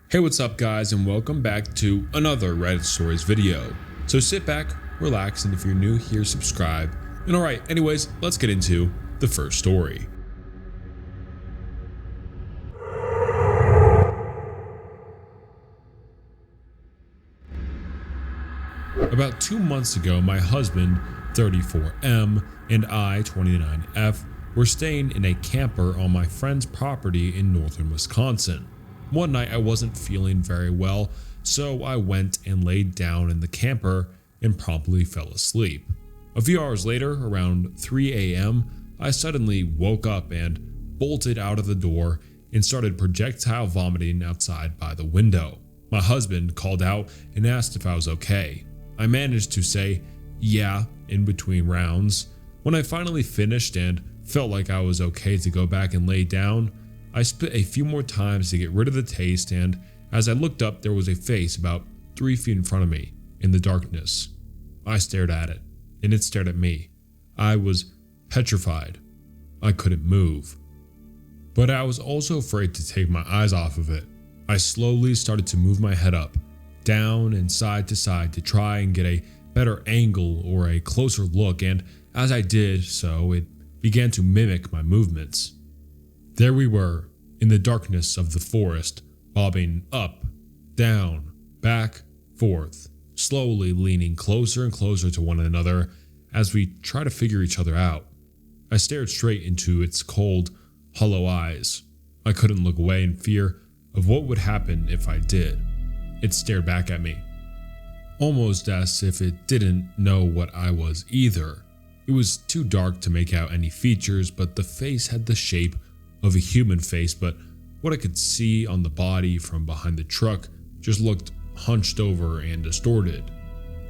Hey, what's up guys, and welcome back to another Reddit Stories video. So sit back, relax, and if you're new here, subscribe. And alright, anyways, let's get into the first story. About 2 months ago, my husband, 34M, and I, 29F, were staying in a camper on my friend's property in northern Wisconsin. One night I wasn't feeling very well, so I went and laid down in the camper and promptly fell asleep. A few hours later, around 3 a.m., I suddenly woke up and bolted out of the door and started projectile vomiting outside by the window. My husband called out and asked if I was okay. I managed to say, yeah, in between rounds. When I finally finished and felt like I was okay to go back and lay down, I spit a few more times to get rid of the taste, and as I looked up, there was a face about 3 feet in front of me in the darkness. I stared at it, and it stared at me. I was petrified. I couldn't move. But I was also afraid to take my eyes off of it. I slowly started to move my head up, down and side to side to try and get a better angle or a closer look, and as I did so, it began to mimic my movements. There we were, in the darkness of the forest, bobbing up, down, back, forth, slowly leaning closer and closer to one another as we try to figure each other out. I stared straight into its cold, hollow eyes. I couldn't look away in fear of what would happen if I did. It stared back at me, almost as if it didn't know what I was either. It was too dark to make out any features, but the face had the shape of a human face, but what I could see on the body from behind the truck just looked hunched over and distorted.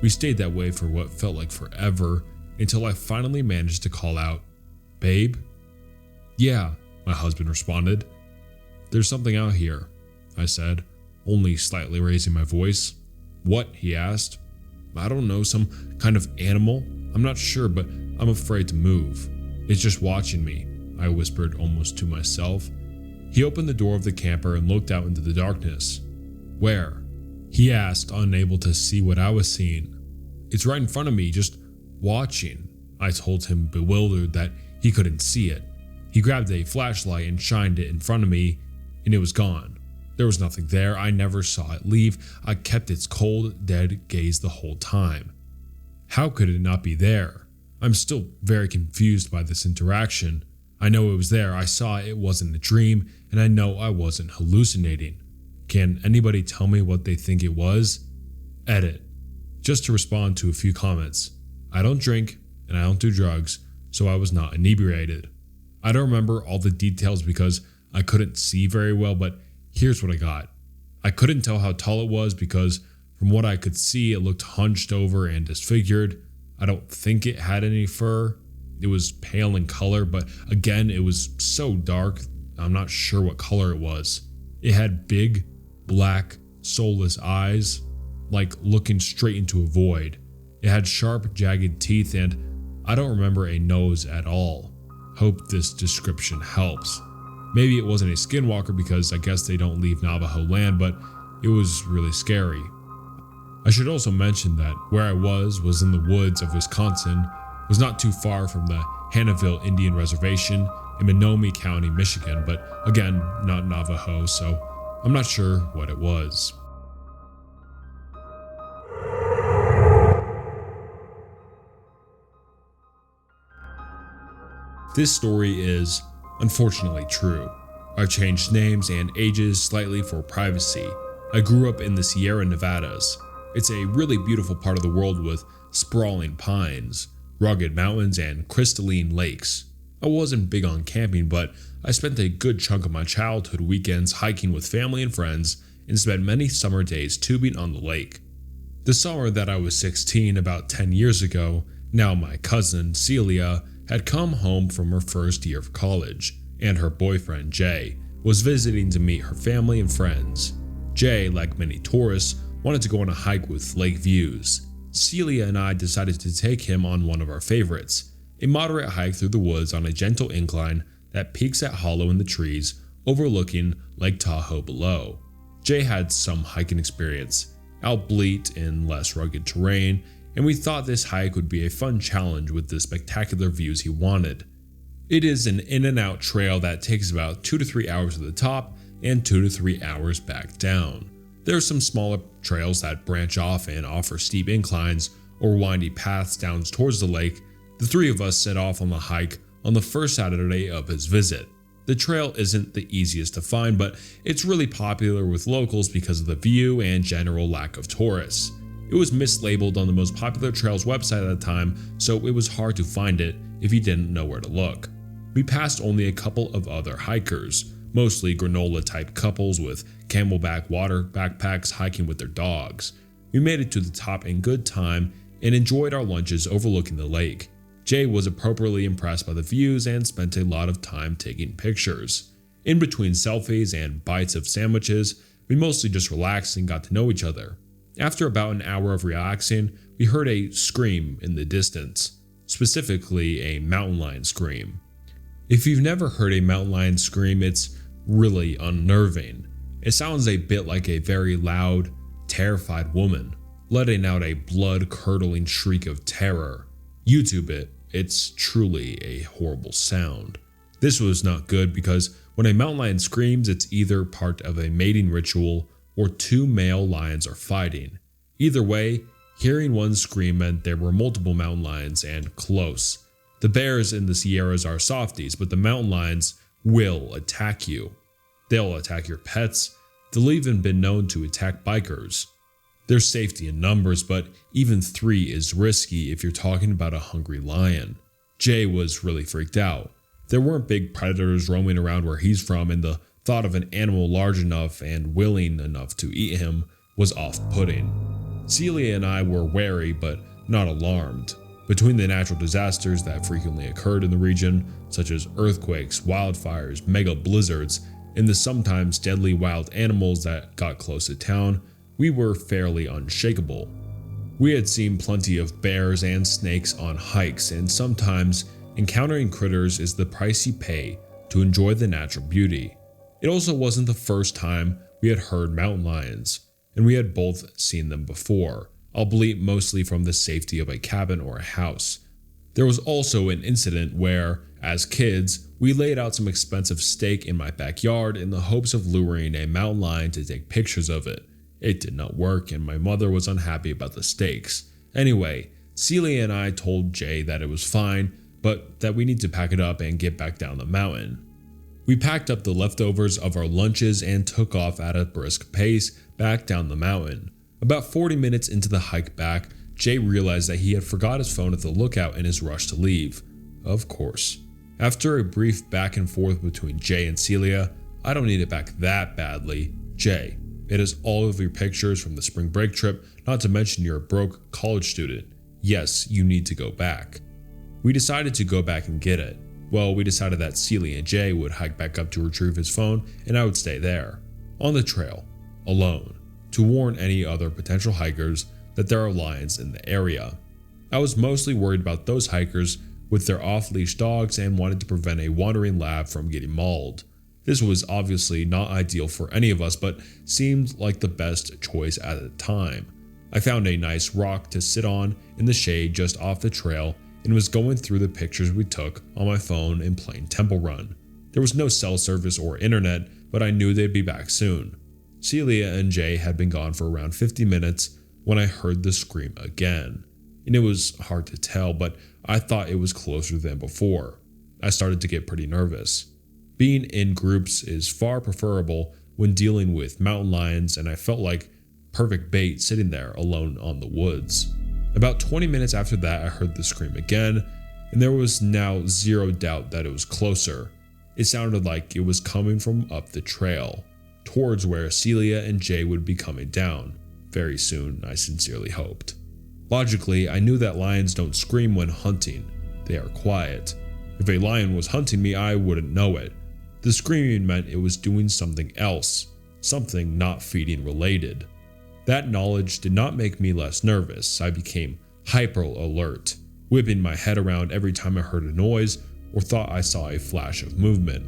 We stayed that way for what felt like forever until I finally managed to call out, "Babe?" "Yeah," my husband responded. "There's something out here," I said, only slightly raising my voice. "What?" he asked. "I don't know, some kind of animal. I'm not sure, but I'm afraid to move. It's just watching me," I whispered almost to myself. He opened the door of the camper and looked out into the darkness. "Where?" he asked, unable to see what I was seeing. "It's right in front of me, just watching," I told him, bewildered that he couldn't see it. He grabbed a flashlight and shined it in front of me, and it was gone. There was nothing there. I never saw it leave. I kept its cold, dead gaze the whole time. How could it not be there? I'm still very confused by this interaction. I know it was there, I saw it wasn't a dream, and I know I wasn't hallucinating. Can anybody tell me what they think it was? Edit. Just to respond to a few comments. I don't drink, and I don't do drugs, so I was not inebriated. I don't remember all the details because I couldn't see very well, but here's what I got. I couldn't tell how tall it was because from what I could see, it looked hunched over and disfigured. I don't think it had any fur. It was pale in color, but again, it was so dark, I'm not sure what color it was. It had big, black, soulless eyes, like looking straight into a void. It had sharp, jagged teeth, and I don't remember a nose at all. Hope this description helps. Maybe it wasn't a skinwalker because I guess they don't leave Navajo land, but it was really scary. I should also mention that where I was in the woods of Wisconsin, was not too far from the Hannahville Indian Reservation in Menominee County, Michigan, but again, not Navajo, so I'm not sure what it was. This story is, unfortunately, true. I've changed names and ages slightly for privacy. I grew up in the Sierra Nevadas. It's a really beautiful part of the world with sprawling pines, rugged mountains, and crystalline lakes. I wasn't big on camping, but I spent a good chunk of my childhood weekends hiking with family and friends and spent many summer days tubing on the lake. The summer that I was 16, about 10 years ago, now my cousin, Celia, had come home from her first year of college, and her boyfriend, Jay, was visiting to meet her family and friends. Jay, like many tourists, wanted to go on a hike with lake views. Celia and I decided to take him on one of our favorites, a moderate hike through the woods on a gentle incline that peaks at hollow in the trees overlooking Lake Tahoe below. Jay had some hiking experience, albeit in less rugged terrain, and we thought this hike would be a fun challenge with the spectacular views he wanted. It is an in and out trail that takes about 2 to 3 hours at the top and 2 to 3 hours back down. There are some smaller trails that branch off and offer steep inclines or windy paths down towards the lake. The three of us set off on the hike on the first Saturday of his visit. The trail isn't the easiest to find, but it's really popular with locals because of the view and general lack of tourists. It was mislabeled on the most popular trails website at the time, so it was hard to find it if you didn't know where to look. We passed only a couple of other hikers, mostly granola-type couples with camelback water backpacks hiking with their dogs. We made it to the top in good time and enjoyed our lunches overlooking the lake. Jay was appropriately impressed by the views and spent a lot of time taking pictures. In between selfies and bites of sandwiches, we mostly just relaxed and got to know each other. After about an hour of relaxing, we heard a scream in the distance, specifically a mountain lion scream. If you've never heard a mountain lion scream, it's really unnerving. It sounds a bit like a very loud, terrified woman, letting out a blood-curdling shriek of terror. YouTube it, it's truly a horrible sound. This was not good because when a mountain lion screams, it's either part of a mating ritual or two male lions are fighting. Either way, hearing one scream meant there were multiple mountain lions and close. The bears in the Sierras are softies, but the mountain lions will attack you. They'll attack your pets. They'll even been known to attack bikers. There's safety in numbers, but even 3 is risky if you're talking about a hungry lion. Jay was really freaked out. There weren't big predators roaming around where he's from, and the thought of an animal large enough and willing enough to eat him was off-putting. Celia and I were wary but not alarmed. Between the natural disasters that frequently occurred in the region, such as earthquakes, wildfires, mega blizzards, and the sometimes deadly wild animals that got close to town, we were fairly unshakable. We had seen plenty of bears and snakes on hikes, and sometimes encountering critters is the price you pay to enjoy the natural beauty. It also wasn't the first time we had heard mountain lions, and we had both seen them before, albeit mostly from the safety of a cabin or a house. There was also an incident where, as kids, we laid out some expensive steak in my backyard in the hopes of luring a mountain lion to take pictures of it. It did not work, and my mother was unhappy about the steaks. Anyway, Celia and I told Jay that it was fine, but that we need to pack it up and get back down the mountain. We packed up the leftovers of our lunches and took off at a brisk pace back down the mountain. About 40 minutes into the hike back, Jay realized that he had forgot his phone at the lookout in his rush to leave. Of course. After a brief back and forth between Jay and Celia, "I don't need it back that badly. Jay, it is all of your pictures from the spring break trip, not to mention you're a broke college student. Yes, you need to go back." We decided to go back and get it. Well, we decided that Celia and Jay would hike back up to retrieve his phone, and I would stay there, on the trail, alone, to warn any other potential hikers that there are lions in the area. I was mostly worried about those hikers with their off-leash dogs and wanted to prevent a wandering lab from getting mauled. This was obviously not ideal for any of us, but seemed like the best choice at the time. I found a nice rock to sit on in the shade just off the trail and was going through the pictures we took on my phone in plain Temple Run. There was no cell service or internet, but I knew they'd be back soon. Celia and Jay had been gone for around 50 minutes when I heard the scream again, and it was hard to tell, but I thought it was closer than before. I started to get pretty nervous. Being in groups is far preferable when dealing with mountain lions, and I felt like perfect bait sitting there alone on the woods. About 20 minutes after that, I heard the scream again, and there was now zero doubt that it was closer. It sounded like it was coming from up the trail, towards where Celia and Jay would be coming down. Very soon, I sincerely hoped. Logically, I knew that lions don't scream when hunting. They are quiet. If a lion was hunting me, I wouldn't know it. The screaming meant it was doing something else, something not feeding related. That knowledge did not make me less nervous. I became hyper alert, whipping my head around every time I heard a noise or thought I saw a flash of movement.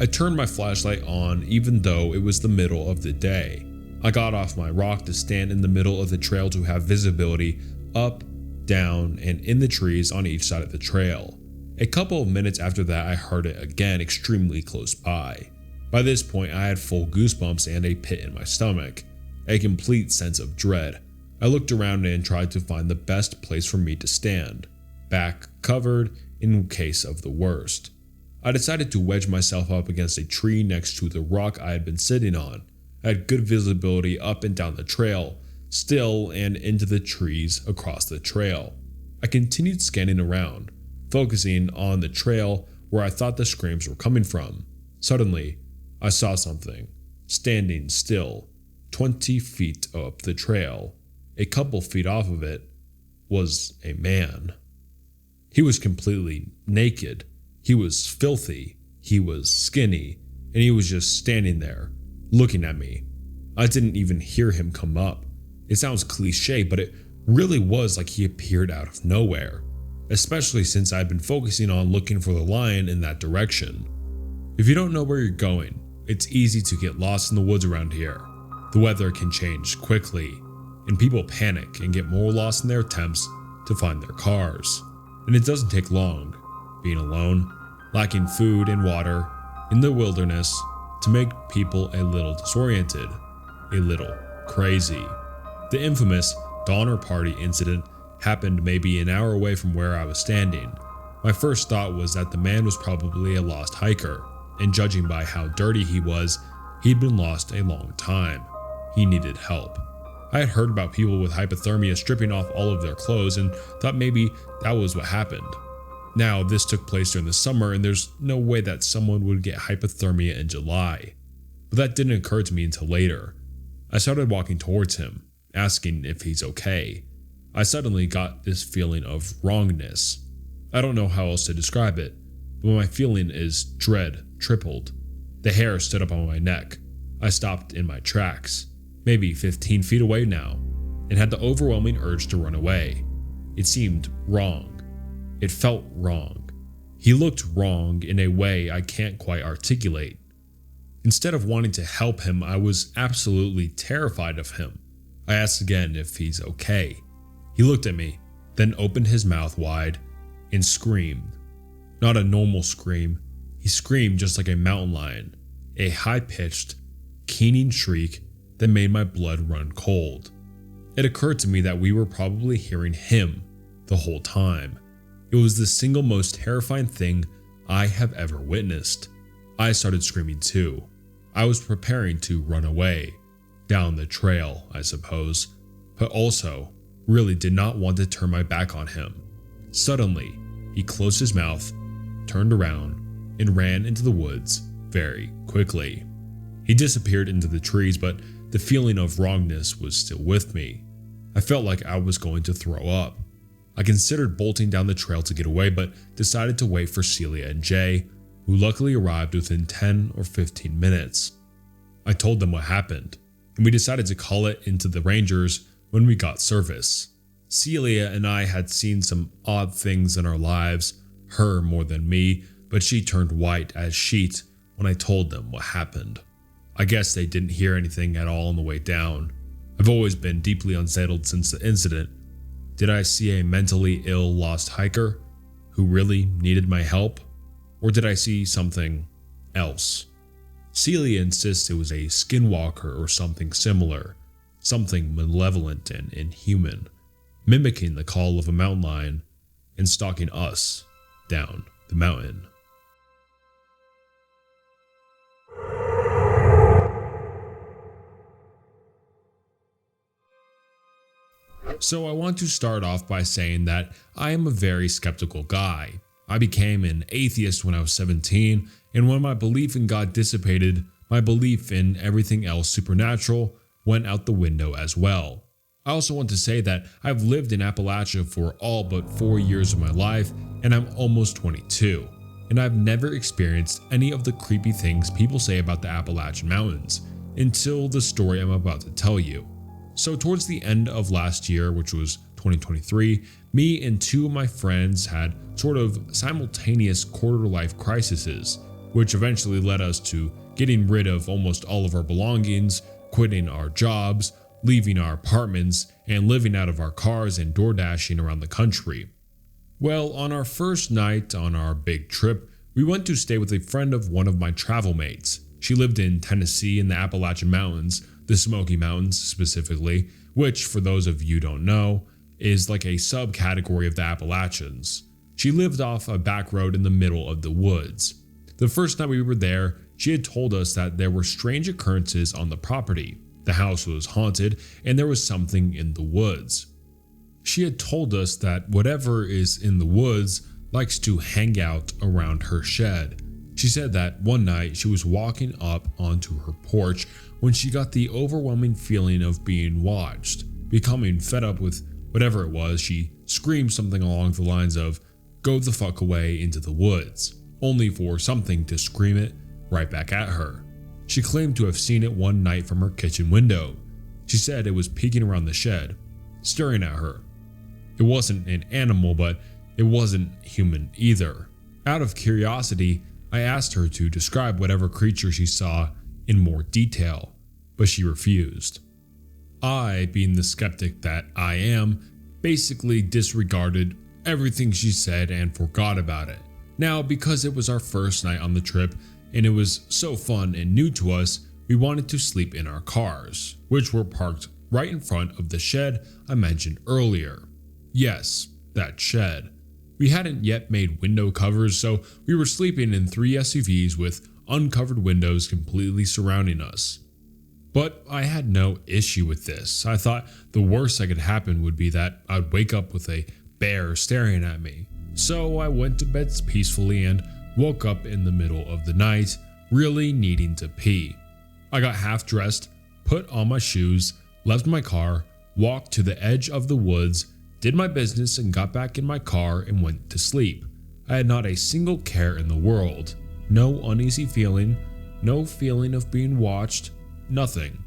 I turned my flashlight on even though it was the middle of the day. I got off my rock to stand in the middle of the trail to have visibility up, down, and in the trees on each side of the trail. A couple of minutes after that, I heard it again extremely close by. By this point, I had full goosebumps and a pit in my stomach, a complete sense of dread. I looked around and tried to find the best place for me to stand, back covered in case of the worst. I decided to wedge myself up against a tree next to the rock I had been sitting on. I had good visibility up and down the trail, still and into the trees across the trail. I continued scanning around, focusing on the trail where I thought the screams were coming from. Suddenly, I saw something, standing still, 20 feet up the trail. A couple feet off of it was a man. He was completely naked. He was filthy, he was skinny, and he was just standing there, looking at me. I didn't even hear him come up. It sounds cliche, but it really was like he appeared out of nowhere, especially since I'd been focusing on looking for the lion in that direction. If you don't know where you're going, it's easy to get lost in the woods around here. The weather can change quickly, and people panic and get more lost in their attempts to find their cars. And it doesn't take long, being alone, lacking food and water, in the wilderness, to make people a little disoriented, a little crazy. The infamous Donner Party incident happened maybe an hour away from where I was standing. My first thought was that the man was probably a lost hiker, and judging by how dirty he was, he'd been lost a long time. He needed help. I had heard about people with hypothermia stripping off all of their clothes and thought maybe that was what happened. Now, this took place during the summer, and there's no way that someone would get hypothermia in July. But that didn't occur to me until later. I started walking towards him, asking if he's okay. I suddenly got this feeling of wrongness. I don't know how else to describe it, but my feeling is dread tripled. The hair stood up on my neck. I stopped in my tracks, maybe 15 feet away now, and had the overwhelming urge to run away. It seemed wrong. It felt wrong. He looked wrong in a way I can't quite articulate. Instead of wanting to help him, I was absolutely terrified of him. I asked again if he's okay. He looked at me, then opened his mouth wide and screamed. Not a normal scream. He screamed just like a mountain lion, a high-pitched, keening shriek that made my blood run cold. It occurred to me that we were probably hearing him the whole time. It was the single most terrifying thing I have ever witnessed. I started screaming too. I was preparing to run away, down the trail, I suppose, but also really did not want to turn my back on him. Suddenly, he closed his mouth, turned around, and ran into the woods very quickly. He disappeared into the trees, but the feeling of wrongness was still with me. I felt like I was going to throw up. I considered bolting down the trail to get away, but decided to wait for Celia and Jay, who luckily arrived within 10 or 15 minutes. I told them what happened, and we decided to call it into the Rangers when we got service. Celia and I had seen some odd things in our lives, her more than me, but she turned white as sheet when I told them what happened. I guess they didn't hear anything at all on the way down. I've always been deeply unsettled since the incident. Did I see a mentally ill lost hiker who really needed my help? Or did I see something else? Celia insists it was a skinwalker or something similar, something malevolent and inhuman, mimicking the call of a mountain lion and stalking us down the mountain. So I want to start off by saying that I am a very skeptical guy. I became an atheist when I was 17, and when my belief in God dissipated, my belief in everything else supernatural went out the window as well. I also want to say that I've lived in Appalachia for all but 4 years of my life, and I'm almost 22, and I've never experienced any of the creepy things people say about the Appalachian Mountains until the story I'm about to tell you. So towards the end of last year, which was 2023, me and two of my friends had sort of simultaneous quarter-life crises. which eventually led us to getting rid of almost all of our belongings, quitting our jobs, leaving our apartments, and living out of our cars and door dashing around the country. Well, on our first night on our big trip, we went to stay with a friend of one of my travel mates. She lived in Tennessee in the Appalachian Mountains, the Smoky Mountains specifically, which, for those of you who don't know, is like a subcategory of the Appalachians. She lived off a back road in the middle of the woods. The first night we were there, she had told us that there were strange occurrences on the property. The house was haunted and there was something in the woods. She had told us that whatever is in the woods likes to hang out around her shed. She said that one night she was walking up onto her porch when she got the overwhelming feeling of being watched. Becoming fed up with whatever it was, she screamed something along the lines of, "Go the fuck away into the woods," only for something to scream it right back at her. She claimed to have seen it one night from her kitchen window. She said it was peeking around the shed, staring at her. It wasn't an animal, but it wasn't human either. Out of curiosity, I asked her to describe whatever creature she saw in more detail, but she refused. I, being the skeptic that I am, basically disregarded everything she said and forgot about it. Now, because it was our first night on the trip and it was so fun and new to us, we wanted to sleep in our cars, which were parked right in front of the shed I mentioned earlier. Yes, that shed. We hadn't yet made window covers, so we were sleeping in 3 SUVs with uncovered windows completely surrounding us. But I had no issue with this. I thought the worst that could happen would be that I'd wake up with a bear staring at me. So I went to bed peacefully and woke up in the middle of the night, really needing to pee. I got half dressed, put on my shoes, left my car, walked to the edge of the woods, did my business and got back in my car and went to sleep. I had not a single care in the world. No uneasy feeling, no feeling of being watched, nothing.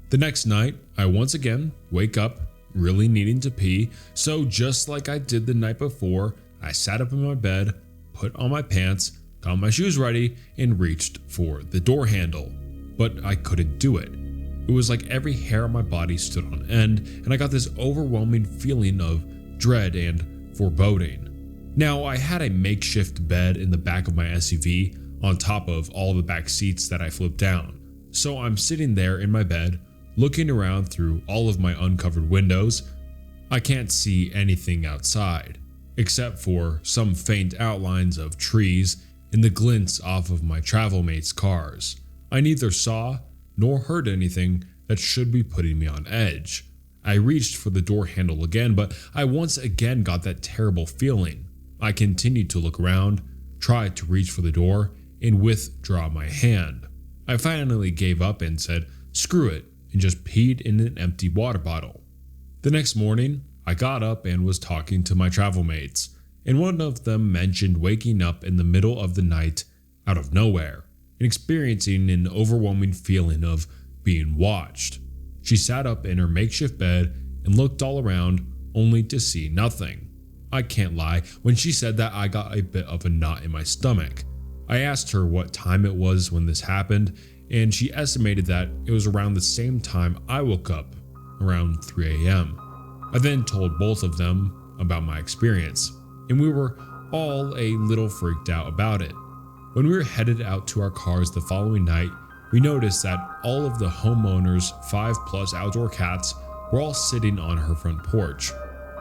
The next night, I once again wake up, really needing to pee, so just like I did the night before, I sat up in my bed, put on my pants, got my shoes ready, and reached for the door handle. But I couldn't do it. It was like every hair on my body stood on end, and I got this overwhelming feeling of dread and foreboding. Now, I had a makeshift bed in the back of my SUV on top of all the back seats that I flipped down. So I'm sitting there in my bed, looking around through all of my uncovered windows. I can't see anything outside, except for some faint outlines of trees and the glints off of my travel mates' cars. I neither saw nor heard anything that should be putting me on edge. I reached for the door handle again, but I once again got that terrible feeling. I continued to look around, tried to reach for the door, and withdraw my hand. I finally gave up and said, "Screw it," and just peed in an empty water bottle. The next morning, I got up and was talking to my travel mates, and one of them mentioned waking up in the middle of the night out of nowhere and experiencing an overwhelming feeling of being watched. She sat up in her makeshift bed and looked all around, only to see nothing. I can't lie, when she said that, I got a bit of a knot in my stomach. I asked her what time it was when this happened, and she estimated that it was around the same time I woke up, around 3 a.m. I then told both of them about my experience, and we were all a little freaked out about it. When we were headed out to our cars the following night, we noticed that all of the homeowner's 5+ outdoor cats were all sitting on her front porch,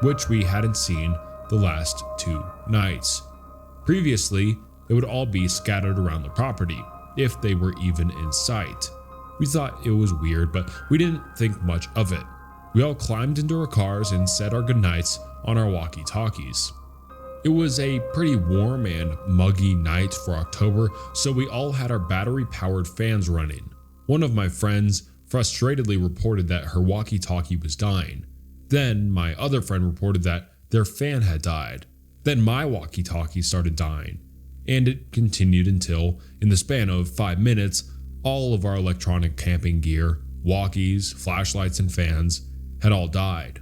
which we hadn't seen the last 2 nights. Previously, they would all be scattered around the property, if they were even in sight. We thought it was weird, but we didn't think much of it. We all climbed into our cars and said our goodnights on our walkie-talkies. It was a pretty warm and muggy night for October, so we all had our battery-powered fans running. One of my friends frustratedly reported that her walkie-talkie was dying. Then my other friend reported that their fan had died. Then my walkie-talkie started dying. And it continued until, in the span of 5 minutes, all of our electronic camping gear, walkies, flashlights, and fans had all died.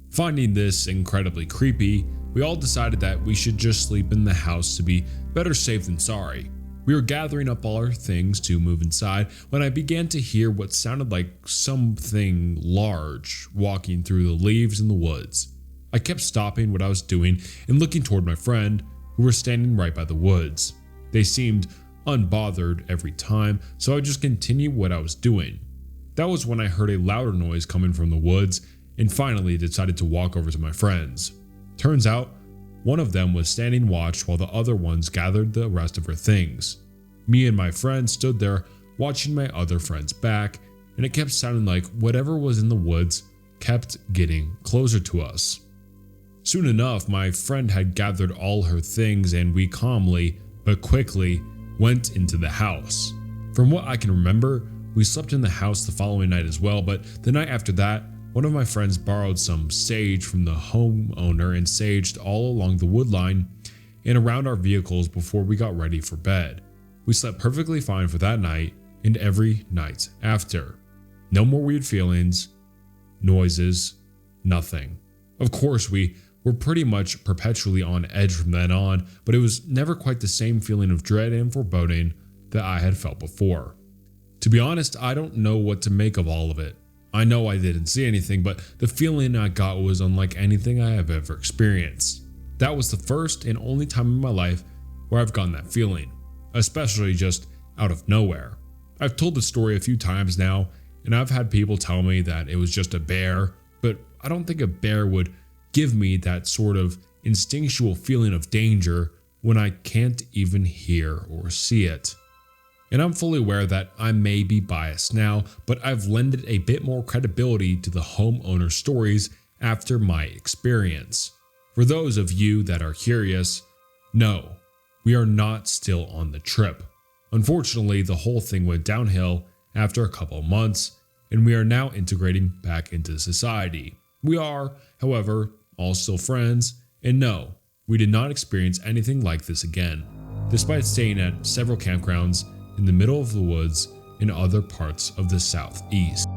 Finding this incredibly creepy, we all decided that we should just sleep in the house to be better safe than sorry. We were gathering up all our things to move inside when I began to hear what sounded like something large walking through the leaves in the woods. I kept stopping what I was doing and looking toward my friend, who were standing right by the woods. They seemed unbothered every time, so I just continued what I was doing. That was when I heard a louder noise coming from the woods and finally decided to walk over to my friends. Turns out, one of them was standing watch while the other ones gathered the rest of her things. Me and my friend stood there watching my other friend's back, and it kept sounding like whatever was in the woods kept getting closer to us. Soon enough, my friend had gathered all her things and we calmly, but quickly, went into the house. From what I can remember, we slept in the house the following night as well, but the night after that, one of my friends borrowed some sage from the homeowner and saged all along the wood line and around our vehicles before we got ready for bed. We slept perfectly fine for that night and every night after. No more weird feelings, noises, nothing. Of course, we were pretty much perpetually on edge from then on, but it was never quite the same feeling of dread and foreboding that I had felt before. To be honest, I don't know what to make of all of it. I know I didn't see anything, but the feeling I got was unlike anything I have ever experienced. That was the first and only time in my life where I've gotten that feeling, especially just out of nowhere. I've told the story a few times now, and I've had people tell me that it was just a bear, but I don't think a bear would give me that sort of instinctual feeling of danger when I can't even hear or see it. And I'm fully aware that I may be biased now, but I've lended a bit more credibility to the homeowner stories after my experience. For those of you that are curious, no, we are not still on the trip. Unfortunately, the whole thing went downhill after a couple of months, and we are now integrating back into society. We are, however, all still friends, and no, we did not experience anything like this again, despite staying at several campgrounds in the middle of the woods in other parts of the southeast.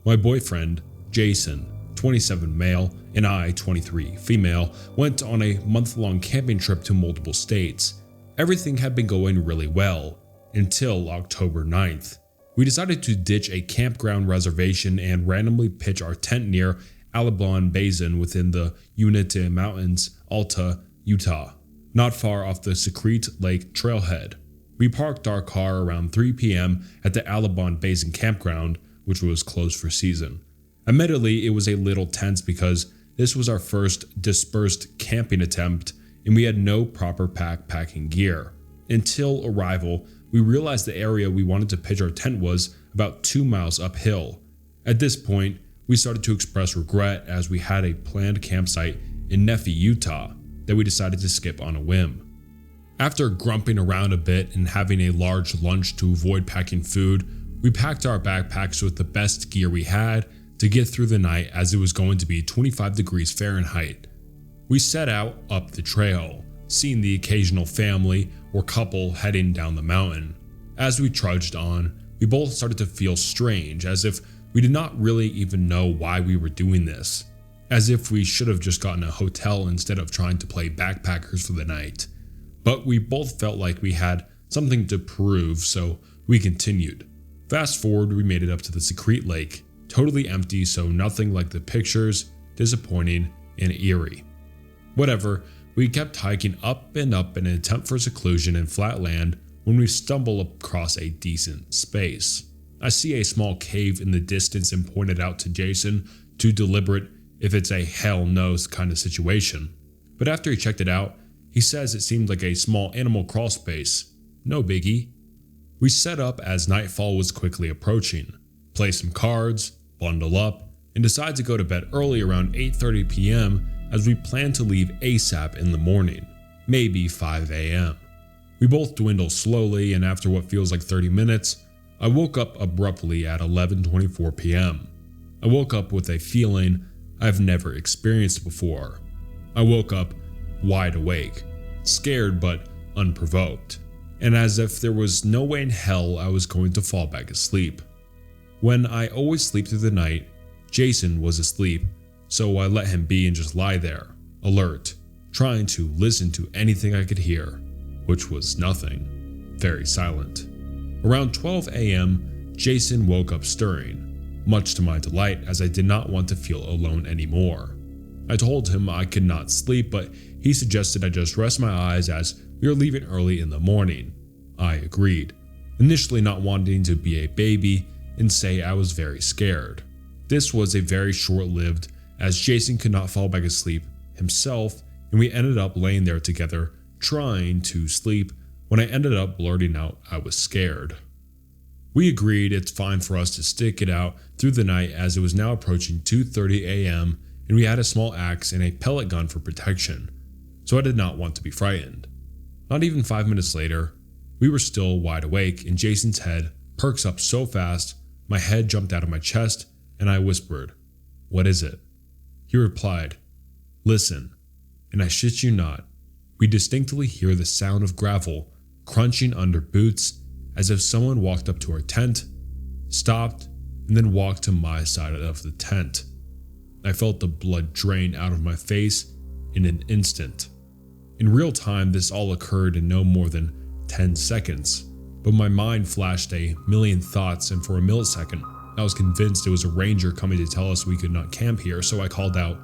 My boyfriend, Jason, 27 male, and I, 23 female, went on a month-long camping trip to multiple states. Everything had been going really well until October 9th. We decided to ditch a campground reservation and randomly pitch our tent near Alabon Basin within the Uinta Mountains, Alta, Utah, not far off the Secrete Lake trailhead. We parked our car around 3 p.m. at the Alabon Basin campground, which was closed for season. Admittedly, it was a little tense because this was our first dispersed camping attempt and we had no proper backpacking gear. Until arrival, we realized the area we wanted to pitch our tent was about 2 miles uphill. At this point, we started to express regret as we had a planned campsite in Nephi, Utah, that we decided to skip on a whim. After grumping around a bit and having a large lunch to avoid packing food, we packed our backpacks with the best gear we had to get through the night as it was going to be 25 degrees Fahrenheit. We set out up the trail, seeing the occasional family or couple heading down the mountain. As we trudged on, we both started to feel strange, as if we did not really even know why we were doing this, as if we should have just gotten a hotel instead of trying to play backpackers for the night. But we both felt like we had something to prove, so we continued. Fast forward, we made it up to the Secrete Lake, totally empty, so nothing like the pictures, disappointing and eerie. Whatever, we kept hiking up and up in an attempt for seclusion and flat land when we stumble across a decent space. I see a small cave in the distance and pointed out to Jason to deliberate if it's a hell no kind of situation. But after he checked it out, he says it seemed like a small animal crawl space. No biggie. We set up as nightfall was quickly approaching, play some cards, bundle up, and decide to go to bed early around 8:30 p.m. as we plan to leave ASAP in the morning, maybe 5 a.m. We both dwindle slowly, and after what feels like 30 minutes, I woke up abruptly at 11:24 p.m. I woke up with a feeling I've never experienced before. I woke up wide awake, scared but unprovoked, and as if there was no way in hell I was going to fall back asleep. When I always sleep through the night, Jason was asleep, so I let him be and just lie there, alert, trying to listen to anything I could hear, which was nothing, very silent. Around 12 a.m., Jason woke up stirring, much to my delight as I did not want to feel alone anymore. I told him I could not sleep, but he suggested I just rest my eyes as we were leaving early in the morning. I agreed, initially not wanting to be a baby and say I was very scared. This was a very short-lived, as Jason could not fall back asleep himself, and we ended up laying there together trying to sleep when I ended up blurting out I was scared. We agreed it's fine for us to stick it out through the night as it was now approaching 2:30 a.m. and we had a small axe and a pellet gun for protection, so I did not want to be frightened. Not even 5 minutes later, we were still wide awake and Jason's head perks up so fast, my head jumped out of my chest and I whispered, "What is it?" He replied, "Listen," and I shit you not, we distinctly hear the sound of gravel crunching under boots as if someone walked up to our tent, stopped, and then walked to my side of the tent. I felt the blood drain out of my face in an instant. In real time, this all occurred in no more than 10 seconds, but my mind flashed a million thoughts, and for a millisecond, I was convinced it was a ranger coming to tell us we could not camp here, so I called out,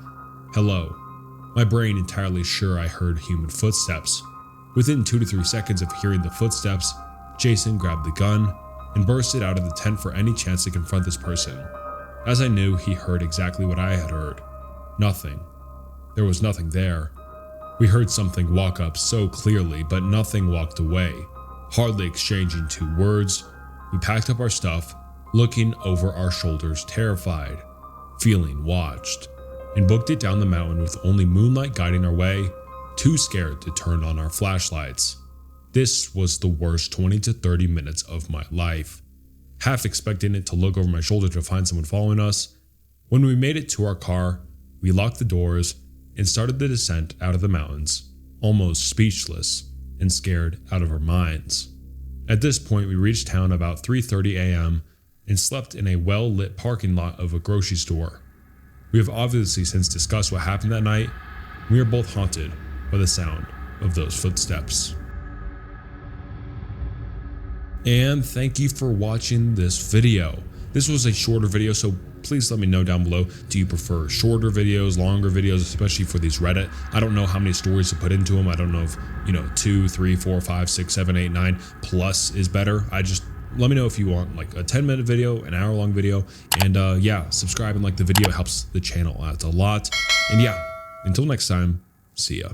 "Hello," my brain entirely sure I heard human footsteps. Within 2 to 3 seconds of hearing the footsteps, Jason grabbed the gun and bursted out of the tent for any chance to confront this person. As I knew, he heard exactly what I had heard. Nothing. There was nothing there. We heard something walk up so clearly, but nothing walked away. Hardly exchanging 2 words, we packed up our stuff, looking over our shoulders terrified, feeling watched, and booked it down the mountain with only moonlight guiding our way, too scared to turn on our flashlights. This was the worst 20 to 30 minutes of my life. Half expecting it to look over my shoulder to find someone following us. When we made it to our car, we locked the doors and started the descent out of the mountains, almost speechless and scared out of our minds. At this point, we reached town about 3:30 a.m. and slept in a well-lit parking lot of a grocery store. We have obviously since discussed what happened that night. We are both haunted by the sound of those footsteps. And thank you for watching this video. This was a shorter video, so please let me know down below. Do you prefer shorter videos, longer videos, especially for these Reddit? I don't know how many stories to put into them. I don't know if, 2, 3, 4, 5, 6, 7, 8, 9 plus is better. Let me know if you want like a 10-minute video, an hour-long video, and yeah, subscribe and like the video. It helps the channel out a lot. And yeah, until next time, see ya.